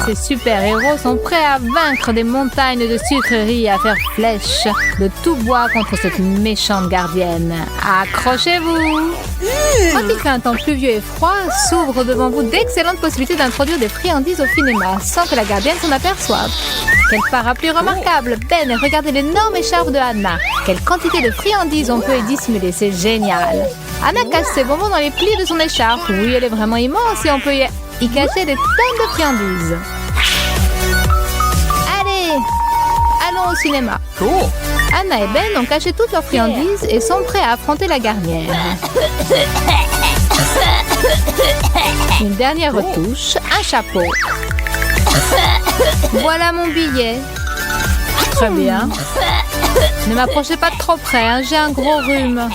Ces super-héros sont prêts à vaincre des montagnes de sucreries et à faire flèche de tout bois contre cette méchante gardienne. Accrochez-vous! Quand il fait un temps pluvieux et froid, s'ouvrent devant vous d'excellentes possibilités d'introduire des friandises au cinéma sans que la gardienne s'en aperçoive. Quel parapluie remarquable! Ben, regardez l'énorme écharpe de Anna. Quelle quantité de friandises on peut y dissimuler, c'est génial! Anna cache ses bonbons dans les plis de son écharpe. Oui, elle est vraiment immense et on peut y cacher des tonnes de friandises. Allez, allons au cinéma. Anna et Ben ont caché toutes leurs friandises et sont prêts à affronter la gardienne. Une dernière retouche, un chapeau. Voilà mon billet. Très bien. Ne m'approchez pas de trop près, hein, j'ai un gros rhume.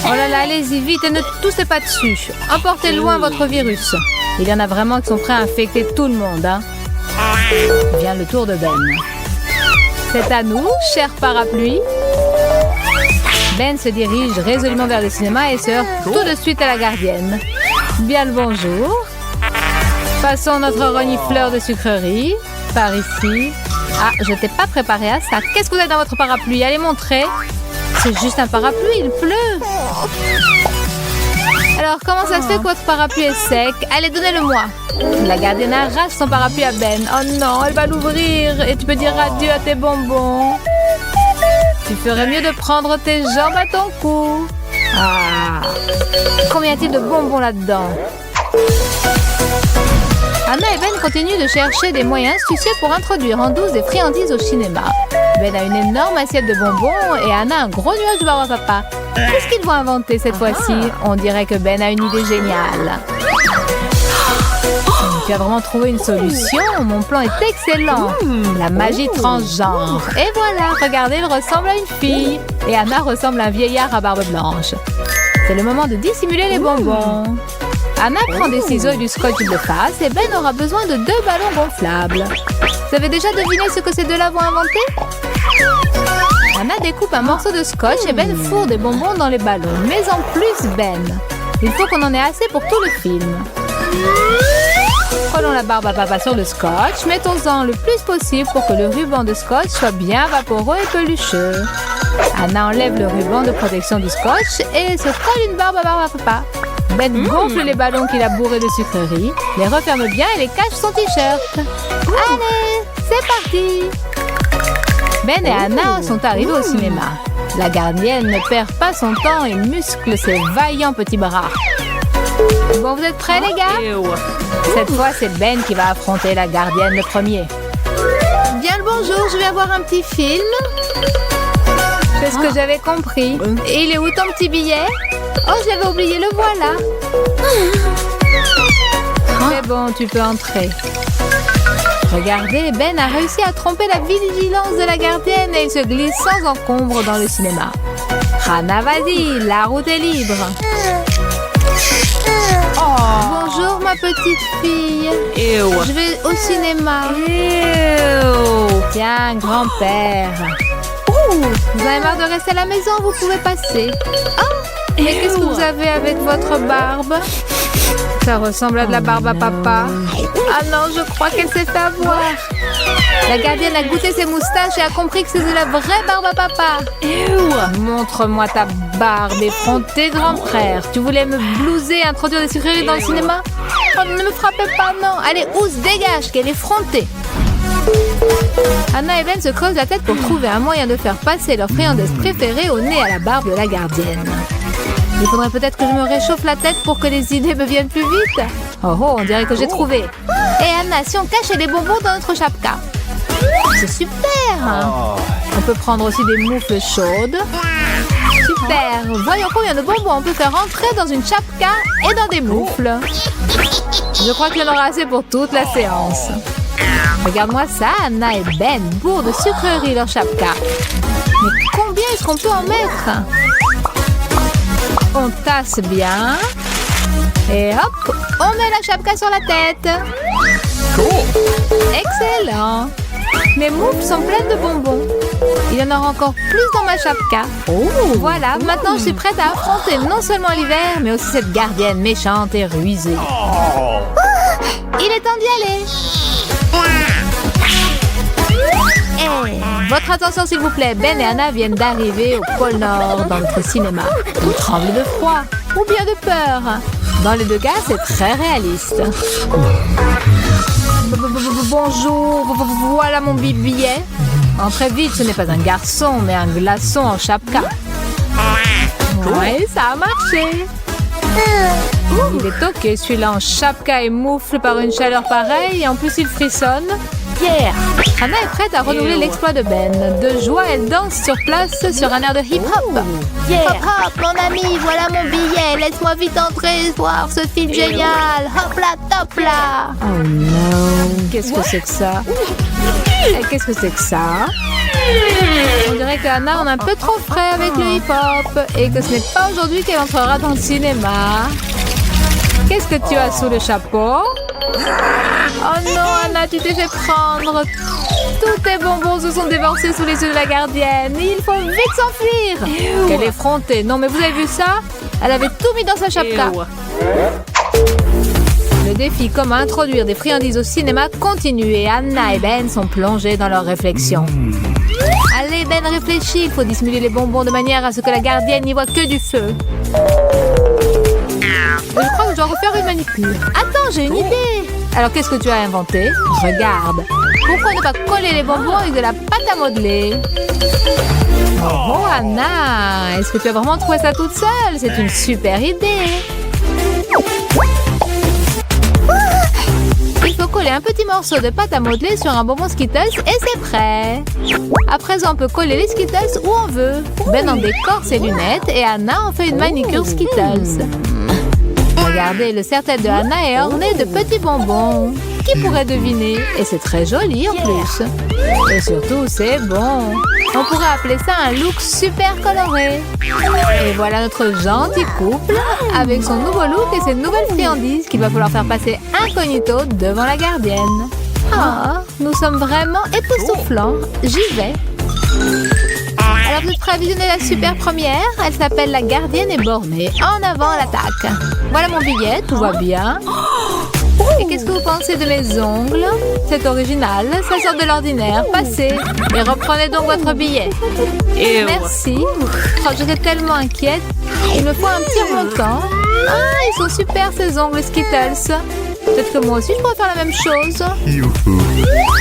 Oh là là, allez-y vite et ne toussez pas dessus. Emportez loin votre virus. Il y en a vraiment qui sont prêts à infecter tout le monde. Hein. Vient le tour de Ben. C'est à nous, cher parapluie. Ben se dirige résolument vers le cinéma et se heurte tout de suite à la gardienne. Bien le bonjour. Passons notre renifleur de sucreries. Par ici. Ah, je t'ai pas préparé à ça. Qu'est-ce que vous avez dans votre parapluie? Allez montrer. C'est juste un parapluie, il pleut. Alors, comment ça se fait que votre parapluie est sec? Allez, donnez-le-moi. La gardienne arrache son parapluie à Ben. Oh non, elle va l'ouvrir. Et tu peux dire adieu à tes bonbons. Tu ferais mieux de prendre tes jambes à ton cou. Ah. Combien y a-t-il de bonbons là-dedans? Anna et Ben continuent de chercher des moyens astucieux pour introduire en douce des friandises au cinéma. Ben a une énorme assiette de bonbons et Anna un gros nuage de barbe à papa. Qu'est-ce qu'ils vont inventer cette fois-ci? On dirait que Ben a une idée géniale. Tu as vraiment trouvé une solution? Mon plan est excellent. La magie transgenre. Et voilà, regardez, il ressemble à une fille. Et Anna ressemble à un vieillard à barbe blanche. C'est le moment de dissimuler les bonbons. Anna prend des ciseaux et du scotch de face et Ben aura besoin de 2 ballons gonflables. Vous avez déjà deviné ce que ces deux-là vont inventer? Anna découpe un morceau de scotch et Ben fourre des bonbons dans les ballons. Mais en plus, Ben, il faut qu'on en ait assez pour tout le film. Collons la barbe à papa sur le scotch. Mettons-en le plus possible pour que le ruban de scotch soit bien vaporeux et pelucheux. Anna enlève le ruban de protection du scotch et se colle une barbe à papa. Ben gonfle les ballons qu'il a bourrés de sucreries, les referme bien et les cache son t-shirt. Allez, c'est parti! Ben et Anna sont arrivés au cinéma. La gardienne ne perd pas son temps et muscle ses vaillants petits bras. Bon, vous êtes prêts les gars? Cette fois, c'est Ben qui va affronter la gardienne le premier. Bien le bonjour, je vais avoir un petit film. C'est ce que j'avais compris. Et il est où ton petit billet? Oh, je l'avais oublié, le voilà. C'est bon, tu peux entrer. Regardez, Ben a réussi à tromper la vigilance de la gardienne et il se glisse sans encombre dans le cinéma. Hannah, vas-y, la route est libre. Bonjour, ma petite fille. Je vais au cinéma. Tiens, grand-père. Vous avez marre de rester à la maison, vous pouvez passer. Oh, mais qu'est-ce que vous avez avec votre barbe? Ça ressemble à de la barbe à papa. Ah non, je crois qu'elle s'est fait avoir. La gardienne a goûté ses moustaches et a compris que c'était la vraie barbe à papa. Montre-moi ta barbe effrontée, grand frère. Tu voulais me blouser et introduire des sucreries dans le cinéma? Oh, ne me frappez pas, non. Allez, Ous, dégage, qu'elle est effrontée. Anna et Ben se creusent la tête pour trouver un moyen de faire passer leur friandise préférée au nez à la barbe de la gardienne. Il faudrait peut-être que je me réchauffe la tête pour que les idées me viennent plus vite. Oh oh, on dirait que j'ai trouvé. Et Anna, si on cachait des bonbons dans notre chapka? C'est super. On peut prendre aussi des moufles chaudes. Super. Voyons combien de bonbons on peut faire entrer dans une chapka et dans des moufles. Je crois qu'il y en aura assez pour toute la séance. Regarde-moi ça, Anna et Ben bourrent de sucreries leur chapka. Mais combien est-ce qu'on peut en mettre? On tasse bien. Et hop, on met la chapka sur la tête. Excellent. Mes moufles sont pleines de bonbons. Il y en aura encore plus dans ma chapka. Voilà, maintenant je suis prête à affronter non seulement l'hiver, mais aussi cette gardienne méchante et rusée. Il est temps d'y aller. Hey, votre attention s'il vous plaît. Ben et Anna viennent d'arriver au pôle Nord dans notre cinéma. Ils tremblent de froid ou bien de peur. Dans les deux cas, c'est très réaliste. Bonjour, voilà mon billet. Entrez vite, ce n'est pas un garçon, mais un glaçon en chapka. Ouais, ça a marché. Il est ok, celui-là en chapka et moufle par une chaleur pareille et en plus il frissonne. Yeah! Anna est prête à renouveler l'exploit de Ben. De joie, elle danse sur place sur un air de hip-hop. Yeah! Hop hop, mon ami, voilà mon billet. Laisse-moi vite entrer voir ce film génial. Hop là, top là. Oh non. Qu'est-ce que c'est que ça? Qu'est-ce que c'est que ça? On dirait qu'Anna en a un peu trop frais avec le hip-hop et que ce n'est pas aujourd'hui qu'elle entrera dans le cinéma. Qu'est-ce que tu as sous le chapeau? Oh non, Anna, tu t'es fait prendre. Tous tes bonbons se sont déversés sous les yeux de la gardienne. Il faut vite s'enfuir. Quelle effrontée. Non, mais vous avez vu ça? Elle avait tout mis dans sa chapka. Le défi comment introduire des friandises au cinéma continue et Anna et Ben sont plongés dans leurs réflexions. Allez, Ben, réfléchis. Il faut dissimuler les bonbons de manière à ce que la gardienne n'y voit que du feu. Je crois que je dois refaire une manicure. Attends, j'ai une idée. Alors, qu'est-ce que tu as inventé? Regarde. Pourquoi ne pas coller les bonbons avec de la pâte à modeler? Oh, Anna, est-ce que tu as vraiment trouvé ça toute seule? C'est une super idée. Il faut coller un petit morceau de pâte à modeler sur un bonbon Skittles et c'est prêt. À présent, on peut coller les Skittles où on veut. Ben en décore ses lunettes et Anna en fait une manicure Skittles. Regardez, le serre-tête de Anna est orné de petits bonbons. Qui pourrait deviner? Et c'est très joli en plus. Et surtout, c'est bon. On pourrait appeler ça un look super coloré. Et voilà notre gentil couple avec son nouveau look et ses nouvelles friandises qu'il va falloir faire passer incognito devant la gardienne. Ah, nous sommes vraiment époustouflants. J'y vais. Alors, vous êtes prêts à visionner la super première? Elle s'appelle La gardienne est bornée. En avant à l'attaque. Voilà mon billet, tout va bien. Et qu'est-ce que vous pensez de mes ongles? C'est original, ça sort de l'ordinaire. Passez et reprenez donc votre billet. Merci. Oh, j'étais tellement inquiète. Il me faut un petit remontant. Ah, ils sont super ces ongles Skittles. Peut-être que moi aussi je pourrais faire la même chose.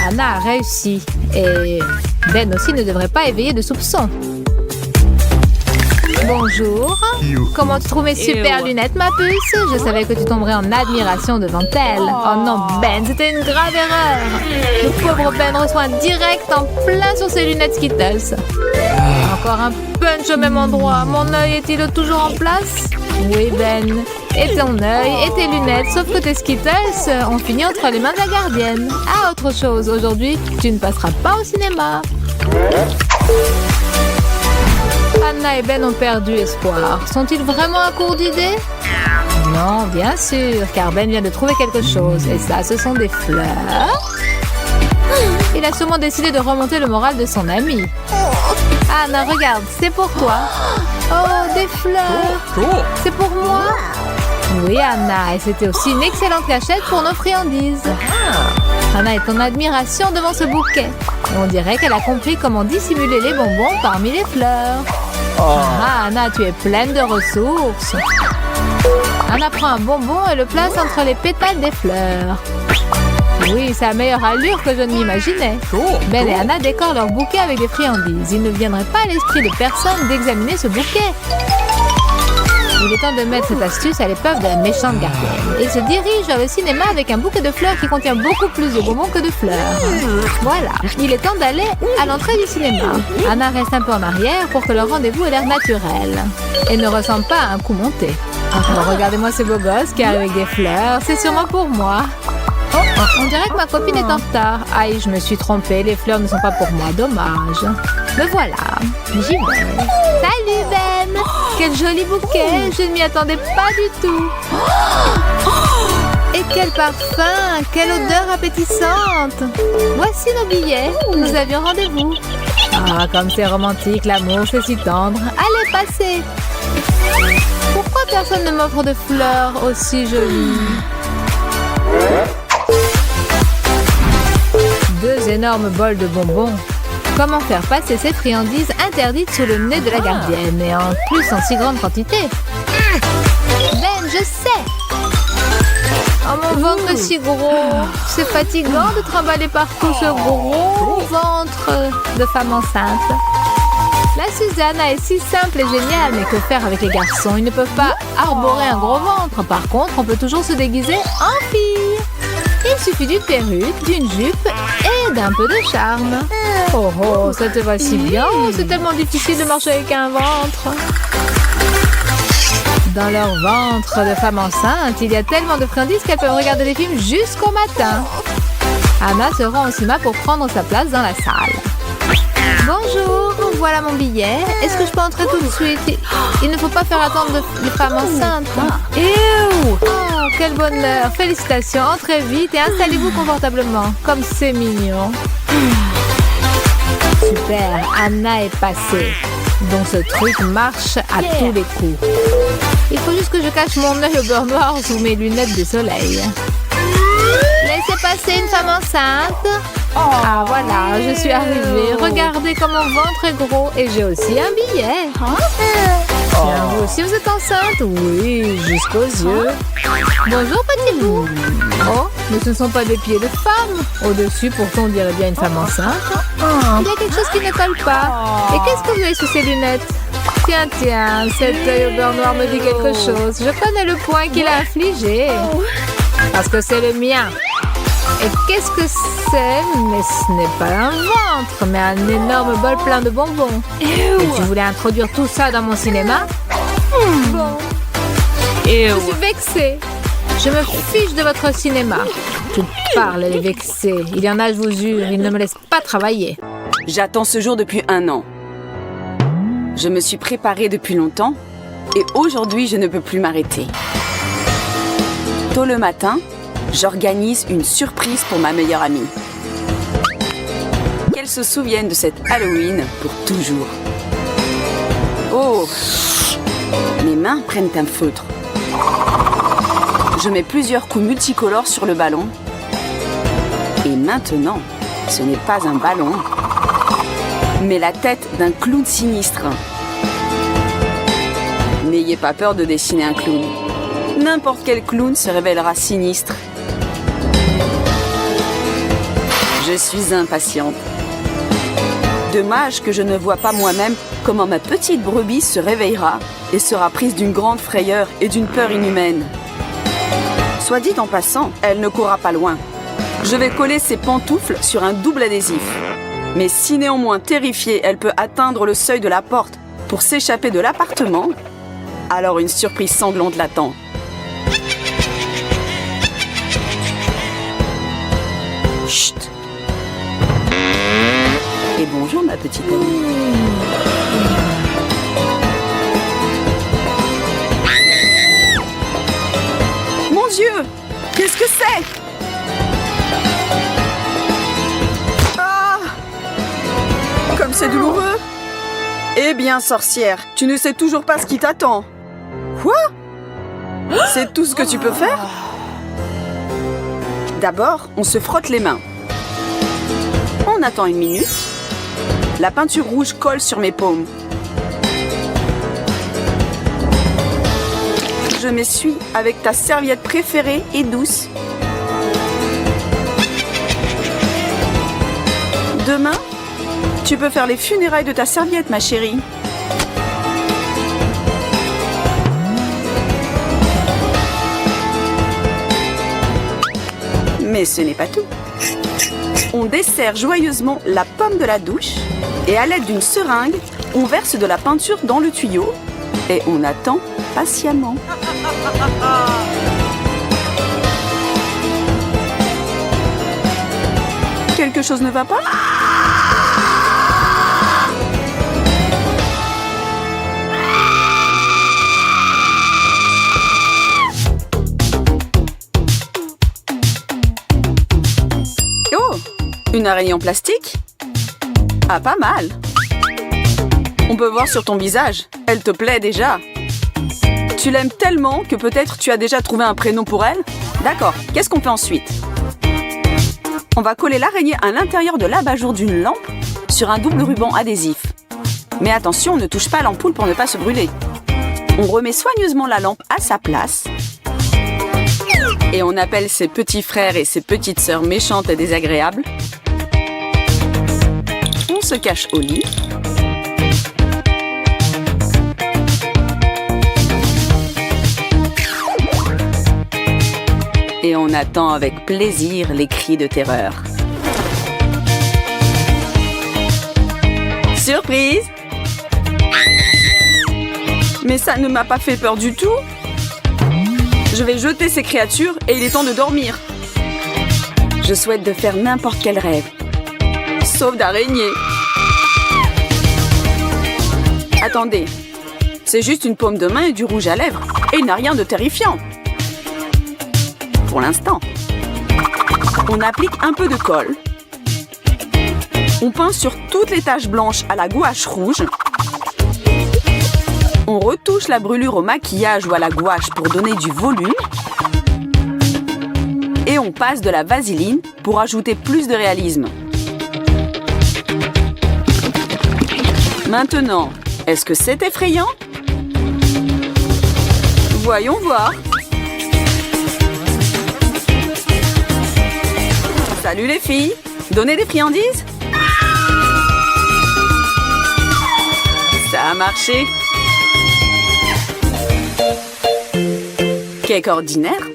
Anna a réussi. Et Ben aussi ne devrait pas éveiller de soupçons. Bonjour. Comment tu trouves mes super lunettes, ma puce? Je savais que tu tomberais en admiration devant elles. Oh non, Ben, c'était une grave erreur. Le pauvre Ben reçoit un direct en plein sur ses lunettes Skittles. Encore un punch au même endroit. Mon œil est-il toujours en place? Oui, Ben. Et ton œil et tes lunettes, sauf que tes Skittles ont fini entre les mains de la gardienne. Ah, autre chose, aujourd'hui, tu ne passeras pas au cinéma. Anna et Ben ont perdu espoir. Sont-ils vraiment à court d'idées? Non, bien sûr, car Ben vient de trouver quelque chose. Et ça, ce sont des fleurs. Il a sûrement décidé de remonter le moral de son ami. Anna, regarde, c'est pour toi. Oh, des fleurs. C'est pour moi? Oui, Anna, et c'était aussi une excellente cachette pour nos friandises. Anna est en admiration devant ce bouquet. Et on dirait qu'elle a compris comment dissimuler les bonbons parmi les fleurs. Ah, Anna, tu es pleine de ressources. Anna prend un bonbon et le place entre les pétales des fleurs. Oui, c'est la meilleure allure que je ne m'imaginais. Ben et Anna décorent leur bouquet avec des friandises. Il ne viendrait pas à l'esprit de personne d'examiner ce bouquet. Il est temps de mettre cette astuce à l'épreuve de la méchante gardienne. Il se dirige vers le cinéma avec un bouquet de fleurs qui contient beaucoup plus de bonbons que de fleurs. Voilà, il est temps d'aller à l'entrée du cinéma. Anna reste un peu en arrière pour que le rendez-vous ait l'air naturel et ne ressemble pas à un coup monté. Alors regardez-moi ce beau gosse qui arrive avec des fleurs, c'est sûrement pour moi. On dirait que ma copine est en retard. Aïe, je me suis trompée, les fleurs ne sont pas pour moi, dommage. Me voilà, j'y vais. Salut Ben! Quel joli bouquet, je ne m'y attendais pas du tout. Et quel parfum, quelle odeur appétissante. Voici nos billets, nous avions rendez-vous. Ah, comme c'est romantique, l'amour, c'est si tendre. Allez, passez. Pourquoi personne ne m'offre de fleurs aussi jolies? énorme bol de bonbons. Comment faire passer ces friandises interdites sous le nez de la gardienne, et en plus en si grande quantité? Ben, je sais! Oh, mon ventre est si gros! C'est fatigant de trimballer partout ce gros ventre de femme enceinte. La Susanna est si simple et géniale, mais que faire avec les garçons? Ils ne peuvent pas arborer un gros ventre. Par contre, on peut toujours se déguiser en fille. Il suffit d'une perruque, d'une jupe et d'un peu de charme. Oh oh, ça te va si bien. C'est tellement difficile de marcher avec un ventre. Dans leur ventre de femme enceinte, il y a tellement de friandises qu'elles peuvent regarder des films jusqu'au matin. Anna se rend au cinéma pour prendre sa place dans la salle. Bonjour, voilà mon billet. Est-ce que je peux entrer tout de suite? Il ne faut pas faire attendre les femmes enceintes. Oh, quel bonheur. Félicitations, entrez vite et installez-vous confortablement. Comme c'est mignon. Super, Anna est passée. Donc ce truc marche à tous les coups. Il faut juste que je cache mon œil au beurre noir sous mes lunettes de soleil. Laissez passer une femme enceinte. Ah voilà, je suis arrivée. Regardez comme mon ventre est gros et j'ai aussi un billet. Tiens, vous aussi vous êtes enceinte? Oui, jusqu'aux yeux. Bonjour petit bout. Oh, mais ce ne sont pas des pieds de femme. Au-dessus, pourtant on dirait bien une femme enceinte. Il y a quelque chose qui ne colle pas. Et qu'est-ce que vous avez sous ces lunettes? Tiens, cet œil au beurre noir me dit quelque chose. Je connais le point qu'il a infligé. Parce que c'est le mien. Et qu'est-ce que c'est? Mais ce n'est pas un ventre, mais un énorme bol plein de bonbons. Et tu voulais introduire tout ça dans mon cinéma? Bon. Je suis vexée. Je me fiche de votre cinéma. Toute parle, elle est vexée. Il y en a, je vous jure, il ne me laisse pas travailler. J'attends ce jour depuis 1 an. Je me suis préparée depuis longtemps et aujourd'hui, je ne peux plus m'arrêter. Tôt le matin, j'organise une surprise pour ma meilleure amie. Qu'elle se souvienne de cette Halloween pour toujours. Oh, mes mains prennent un feutre. Je mets plusieurs coups multicolores sur le ballon. Et maintenant, ce n'est pas un ballon, mais la tête d'un clown sinistre. N'ayez pas peur de dessiner un clown. N'importe quel clown se révélera sinistre. Je suis impatiente. Dommage que je ne vois pas moi-même comment ma petite brebis se réveillera et sera prise d'une grande frayeur et d'une peur inhumaine. Soit dit en passant, elle ne courra pas loin. Je vais coller ses pantoufles sur un double adhésif. Mais si néanmoins terrifiée, elle peut atteindre le seuil de la porte pour s'échapper de l'appartement, alors une surprise sanglante l'attend. Chut! Et bonjour ma petite amie. Mon Dieu! Qu'est-ce que c'est? Ah! Comme c'est douloureux! Eh bien, sorcière, tu ne sais toujours pas ce qui t'attend. Quoi? C'est tout ce que tu peux faire? D'abord, on se frotte les mains. On attend 1 minute. La peinture rouge colle sur mes paumes. Je m'essuie avec ta serviette préférée et douce. Demain, tu peux faire les funérailles de ta serviette, ma chérie. Mais ce n'est pas tout. On dessert joyeusement la pomme de la douche et à l'aide d'une seringue, on verse de la peinture dans le tuyau et on attend patiemment. Quelque chose ne va pas? Oh! Une araignée en plastique? Ah, pas mal! On peut voir sur ton visage, elle te plaît déjà. Tu l'aimes tellement que peut-être tu as déjà trouvé un prénom pour elle? D'accord, qu'est-ce qu'on fait ensuite? On va coller l'araignée à l'intérieur de l'abat-jour d'une lampe sur un double ruban adhésif. Mais attention, ne touche pas à l'ampoule pour ne pas se brûler. On remet soigneusement la lampe à sa place. Et on appelle ses petits frères et ses petites sœurs méchantes et désagréables. On se cache au lit. Et on attend avec plaisir les cris de terreur. Surprise! Mais ça ne m'a pas fait peur du tout. Je vais jeter ces créatures et il est temps de dormir. Je souhaite de faire n'importe quel rêve. Sauf d'araignée. Attendez. C'est juste une paume de main et du rouge à lèvres. Et il n'a rien de terrifiant. Pour l'instant. On applique un peu de colle. On peint sur toutes les taches blanches à la gouache rouge. On retouche la brûlure au maquillage ou à la gouache pour donner du volume. Et on passe de la vaseline pour ajouter plus de réalisme. Maintenant, est-ce que c'est effrayant? Voyons voir. Salut les filles, donnez des friandises? Ça a marché. Cake ordinaire?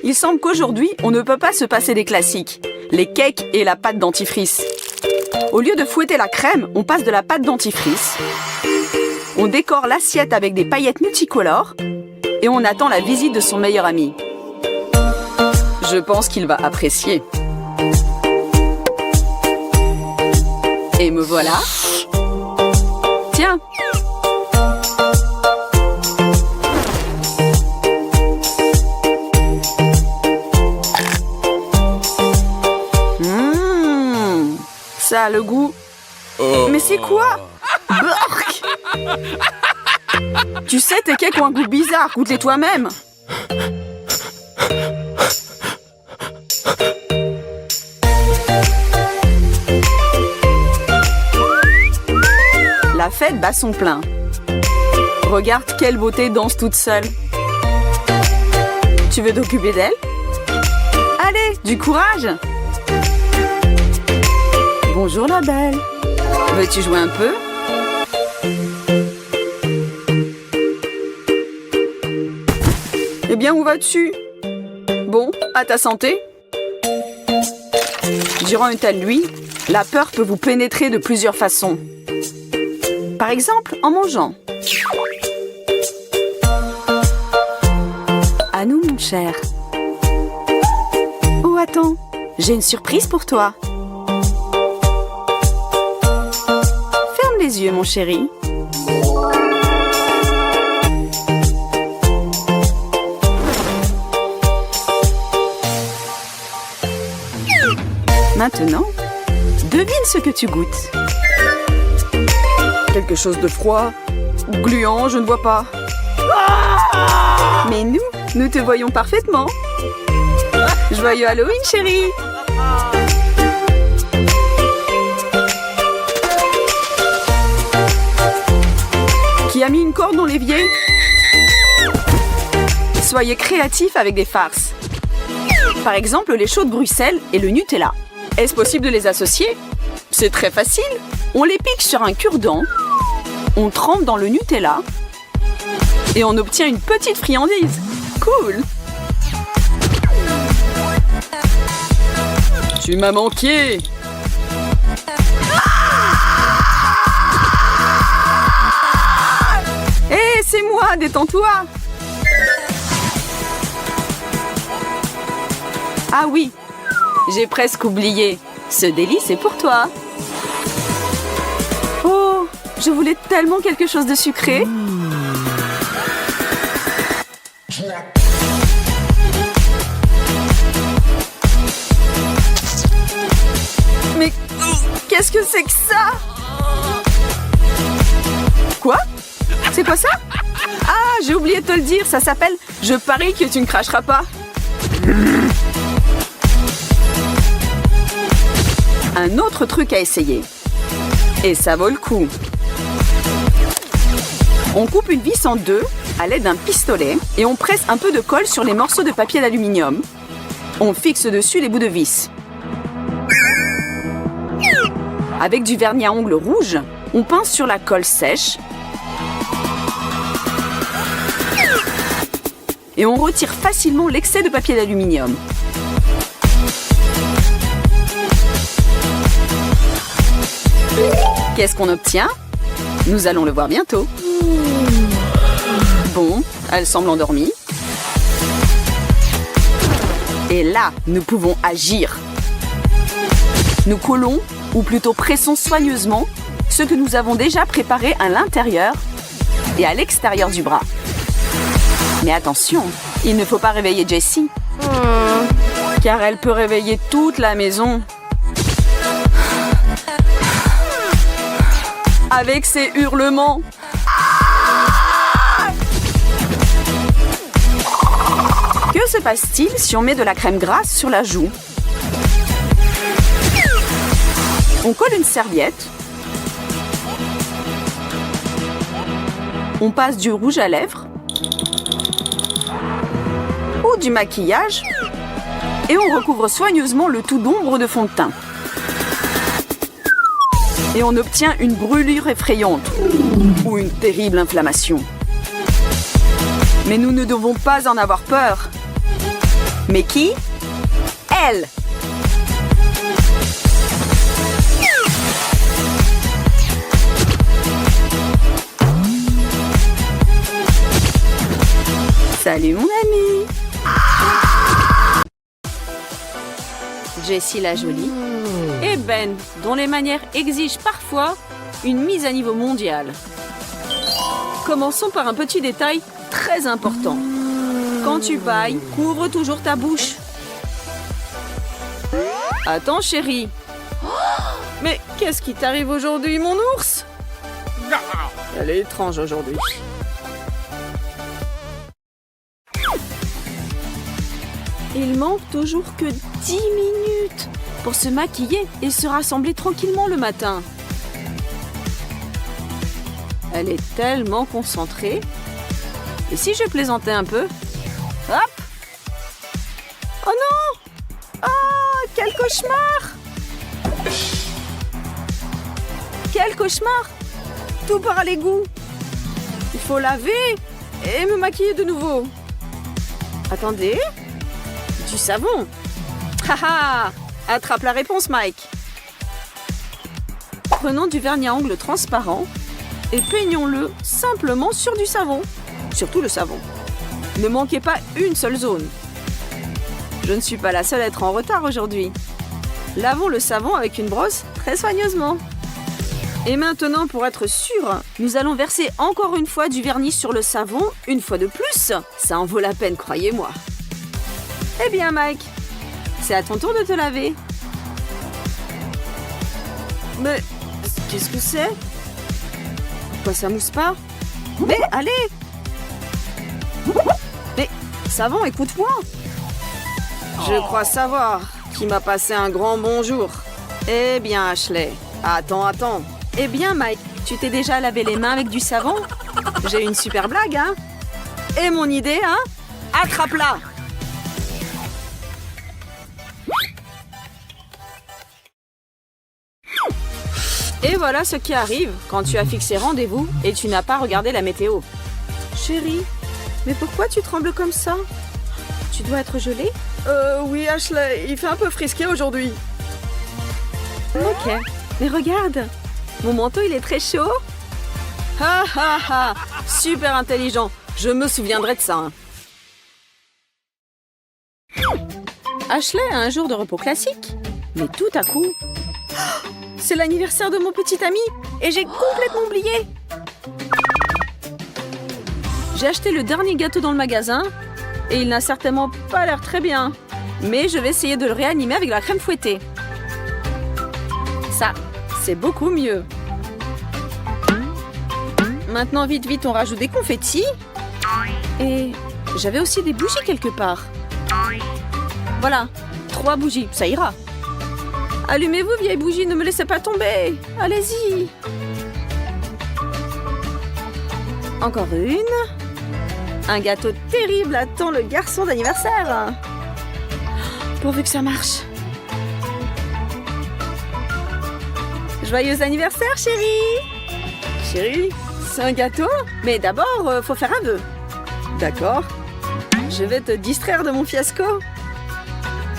Il semble qu'aujourd'hui, on ne peut pas se passer des classiques, les cakes et la pâte dentifrice. Au lieu de fouetter la crème, on passe de la pâte dentifrice. On décore l'assiette avec des paillettes multicolores et on attend la visite de son meilleur ami. Je pense qu'il va apprécier. Et me voilà. Tiens. Ça a le goût. Mais c'est quoi? Burk! Tu sais, tes cakes ont un goût bizarre. Goûte-les toi-même. La fête bat son plein. Regarde quelle beauté danse toute seule. Tu veux t'occuper d'elle? Allez, du courage! Bonjour la belle. Veux-tu jouer un peu? Eh bien, où vas-tu? Bon, à ta santé. Durant une telle nuit, la peur peut vous pénétrer de plusieurs façons. Par exemple, en mangeant. À nous, mon cher. Oh, attends, j'ai une surprise pour toi. Ferme les yeux, mon chéri. Maintenant, devine ce que tu goûtes. Quelque chose de froid, gluant, je ne vois pas. Mais nous te voyons parfaitement. Joyeux Halloween, chérie. Qui a mis une corde dans l'évier? Soyez créatifs avec des farces. Par exemple, les choux de Bruxelles et le Nutella. Est-ce possible de les associer? C'est très facile. On les pique sur un cure-dent, on trempe dans le Nutella et on obtient une petite friandise. Cool! Tu m'as manqué! Hé, c'est moi, détends-toi! Ah oui, j'ai presque oublié. Ce délice est pour toi. Oh, je voulais tellement quelque chose de sucré. Mais qu'est-ce que c'est que ça? Quoi? C'est quoi ça? Ah, j'ai oublié de te le dire, ça s'appelle « Je parie que tu ne cracheras pas ». un autre truc à essayer. Et ça vaut le coup. On coupe une vis en deux à l'aide d'un pistolet et on presse un peu de colle sur les morceaux de papier d'aluminium. On fixe dessus les bouts de vis. Avec du vernis à ongles rouge, on pince sur la colle sèche et on retire facilement l'excès de papier d'aluminium. Qu'est-ce qu'on obtient? Nous allons le voir bientôt. Bon, elle semble endormie. Et là, nous pouvons agir. Nous collons, ou plutôt pressons soigneusement, ce que nous avons déjà préparé à l'intérieur et à l'extérieur du bras. Mais attention, il ne faut pas réveiller Jessie, car elle peut réveiller toute la maison. Avec ses hurlements. Que se passe-t-il si on met de la crème grasse sur la joue? On colle une serviette. On passe du rouge à lèvres. Ou du maquillage. Et on recouvre soigneusement le tout d'ombre de fond de teint. Et on obtient une brûlure effrayante ou une terrible inflammation. Mais nous ne devons pas en avoir peur. Mais qui? Elle! Salut mon ami! Jessie la jolie et Ben, dont les manières exigent parfois une mise à niveau mondial. Commençons par un petit détail très important. Quand tu pailles, couvre toujours ta bouche. Attends chérie. Mais qu'est-ce qui t'arrive aujourd'hui, mon ours? Elle est étrange aujourd'hui. Il manque toujours que 10 minutes pour se maquiller et se rassembler tranquillement le matin. Elle est tellement concentrée. Et si je plaisantais un peu? Hop! Oh non! Ah, quel cauchemar! Quel cauchemar! Tout part à l'égout. Il faut laver et me maquiller de nouveau. Attendez. Du savon. Haha! Attrape la réponse, Mike. Prenons du vernis à ongles transparent et peignons-le simplement sur du savon. Surtout le savon. Ne manquez pas une seule zone. Je ne suis pas la seule à être en retard aujourd'hui. Lavons le savon avec une brosse très soigneusement. Et maintenant, pour être sûr, nous allons verser encore une fois du vernis sur le savon, une fois de plus. Ça en vaut la peine, croyez-moi. Eh bien, Mike, c'est à ton tour de te laver. Mais qu'est-ce que c'est? Pourquoi ça mousse pas? Mais allez! Mais savon, écoute-moi. Je crois savoir qui m'a passé un grand bonjour. Eh bien, Ashley, attends. Eh bien, Mike, tu t'es déjà lavé les mains avec du savon? J'ai une super blague, hein? Et mon idée, hein? Attrape-la! Et voilà ce qui arrive quand tu as fixé rendez-vous et tu n'as pas regardé la météo. Chérie, mais pourquoi tu trembles comme ça? Tu dois être gelée? Oui, Ashley, il fait un peu frisqué aujourd'hui. Ok, mais regarde, mon manteau il est très chaud. Ha ha ha, super intelligent, je me souviendrai de ça. Hein. Ashley a un jour de repos classique, mais tout à coup... C'est l'anniversaire de mon petit ami et j'ai complètement oublié. J'ai acheté le dernier gâteau dans le magasin et il n'a certainement pas l'air très bien. Mais je vais essayer de le réanimer avec la crème fouettée. Ça, c'est beaucoup mieux. Maintenant, vite, on rajoute des confettis. Et j'avais aussi des bougies quelque part. Voilà, 3 bougies, ça ira. Allumez-vous, vieille bougie, ne me laissez pas tomber. Allez-y. Encore une. Un gâteau terrible attend le garçon d'anniversaire. Pourvu que ça marche. Joyeux anniversaire, chérie. Chérie, c'est un gâteau? Mais d'abord, faut faire un vœu. D'accord. Je vais te distraire de mon fiasco.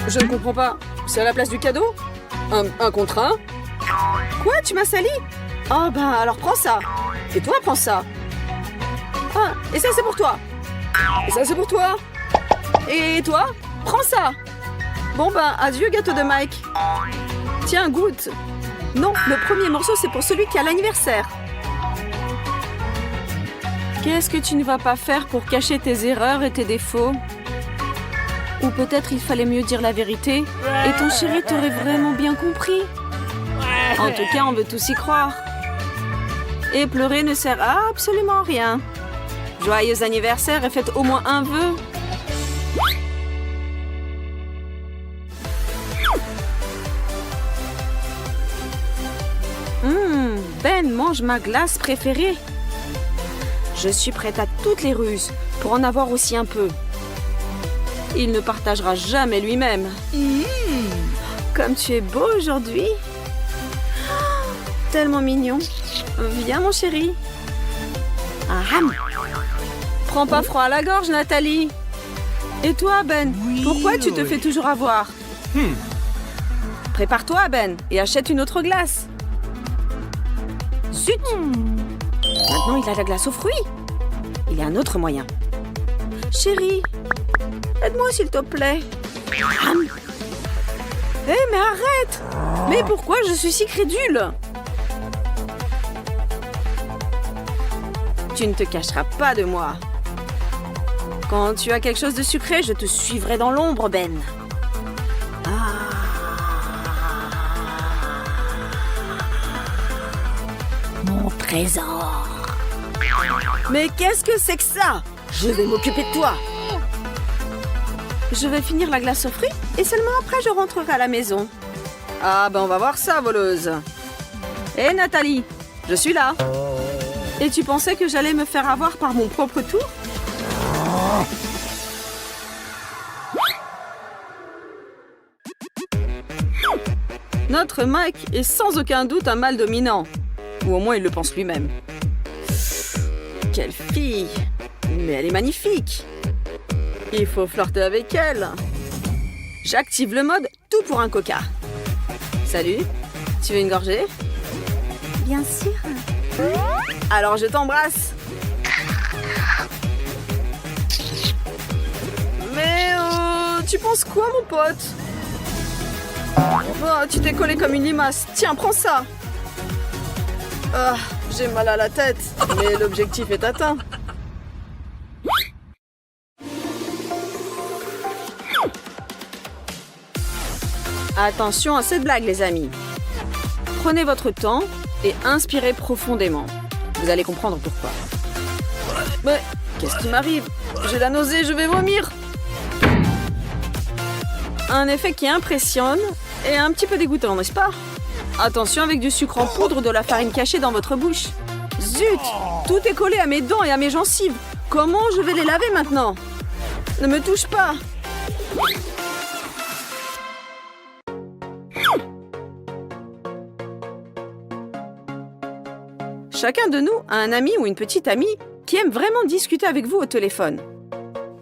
Je ne comprends pas. C'est à la place du cadeau? Un contre un? Quoi, tu m'as sali? Oh ben alors prends ça. Et toi, prends ça. Ah, et ça c'est pour toi. Et ça c'est pour toi. Et toi, prends ça. Bon ben, adieu gâteau de Mike. Tiens, goûte. Non, le premier morceau c'est pour celui qui a l'anniversaire. Qu'est-ce que tu ne vas pas faire pour cacher tes erreurs et tes défauts? Ou peut-être il fallait mieux dire la vérité et ton chéri t'aurait vraiment bien compris. En tout cas, on veut tous y croire. Et pleurer ne sert à absolument rien. Joyeux anniversaire et faites au moins un vœu. Ben mange ma glace préférée. Je suis prête à toutes les ruses pour en avoir aussi un peu. Il ne partagera jamais lui-même. Comme tu es beau aujourd'hui. Tellement mignon. Viens, mon chéri. Prends pas froid à la gorge, Nathalie. Et toi, Ben, pourquoi tu te fais toujours avoir? Prépare-toi, Ben, et achète une autre glace. Zut! Maintenant, il a la glace aux fruits. Il y a un autre moyen. Chérie, aide-moi s'il te plaît. Hé, mais arrête! Mais pourquoi je suis si crédule? Tu ne te cacheras pas de moi. Quand tu as quelque chose de sucré, je te suivrai dans l'ombre, Ben. Mon trésor. Mais qu'est-ce que c'est que ça? Je vais m'occuper de toi. Je vais finir la glace aux fruits et seulement après je rentrerai à la maison. Ah ben on va voir ça, voleuse. Hé Nathalie, je suis là. Et tu pensais que j'allais me faire avoir par mon propre tour? Notre Mike est sans aucun doute un mâle dominant. Ou au moins il le pense lui-même. Quelle fille! Mais elle est magnifique! Il faut flirter avec elle. J'active le mode tout pour un coca. Salut, tu veux une gorgée? Bien sûr. Alors je t'embrasse. Mais tu penses quoi, mon pote? Oh, tu t'es collé comme une limace. Tiens, prends ça. Ah, j'ai mal à la tête, mais l'objectif est atteint. Attention à cette blague, les amis. Prenez votre temps et inspirez profondément. Vous allez comprendre pourquoi. Mais qu'est-ce qui m'arrive? J'ai la nausée, je vais vomir. Un effet qui impressionne et un petit peu dégoûtant, n'est-ce pas? Attention avec du sucre en poudre ou de la farine cachée dans votre bouche. Zut! Tout est collé à mes dents et à mes gencives. Comment je vais les laver maintenant? Ne me touche pas! Chacun de nous a un ami ou une petite amie qui aime vraiment discuter avec vous au téléphone.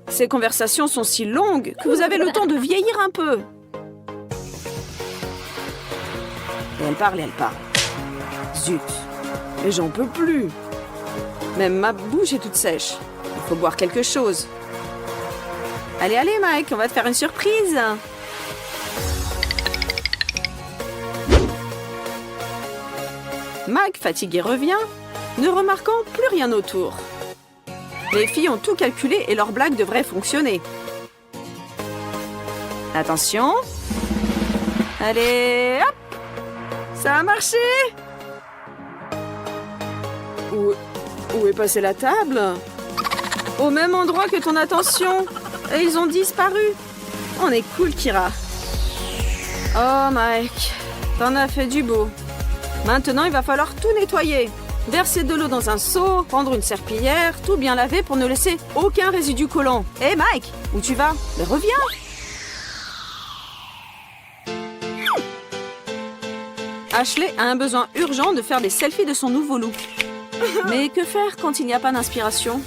Ces conversations sont si longues que vous avez le temps de vieillir un peu. Et elle parle. Zut, mais j'en peux plus. Même ma bouche est toute sèche. Il faut boire quelque chose. Allez, Mike, on va te faire une surprise. Mike, fatigué, revient, ne remarquant plus rien autour. Les filles ont tout calculé et leur blague devrait fonctionner. Attention. Allez, hop! Ça a marché! Où est passée la table? Au même endroit que ton attention. Et ils ont disparu. On est cool, Kira. Oh, Mike. T'en as fait du beau. Maintenant, il va falloir tout nettoyer. Verser de l'eau dans un seau, prendre une serpillière, tout bien laver pour ne laisser aucun résidu collant. Hé Mike, où tu vas? Mais reviens! Ashley a un besoin urgent de faire des selfies de son nouveau look. Mais que faire quand il n'y a pas d'inspiration?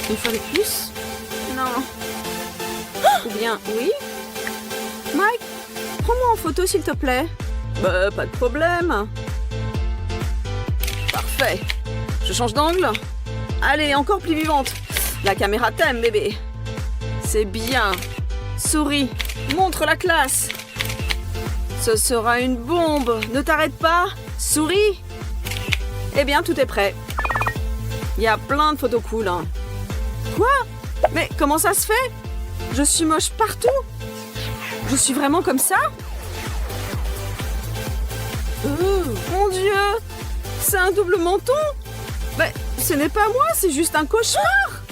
Une fois de plus? Non. Ou bien, oui? Mike, prends-moi en photo s'il te plaît. Bah, pas de problème. Parfait. Je change d'angle. Allez, encore plus vivante. La caméra t'aime, bébé. C'est bien. Souris. Montre la classe. Ce sera une bombe. Ne t'arrête pas. Souris. Eh bien, tout est prêt. Il y a plein de photos cool. Hein. Quoi? Mais comment ça se fait? Je suis moche partout. Je suis vraiment comme ça? Mon Dieu! C'est un double menton? Mais ce n'est pas moi, c'est juste un cauchemar!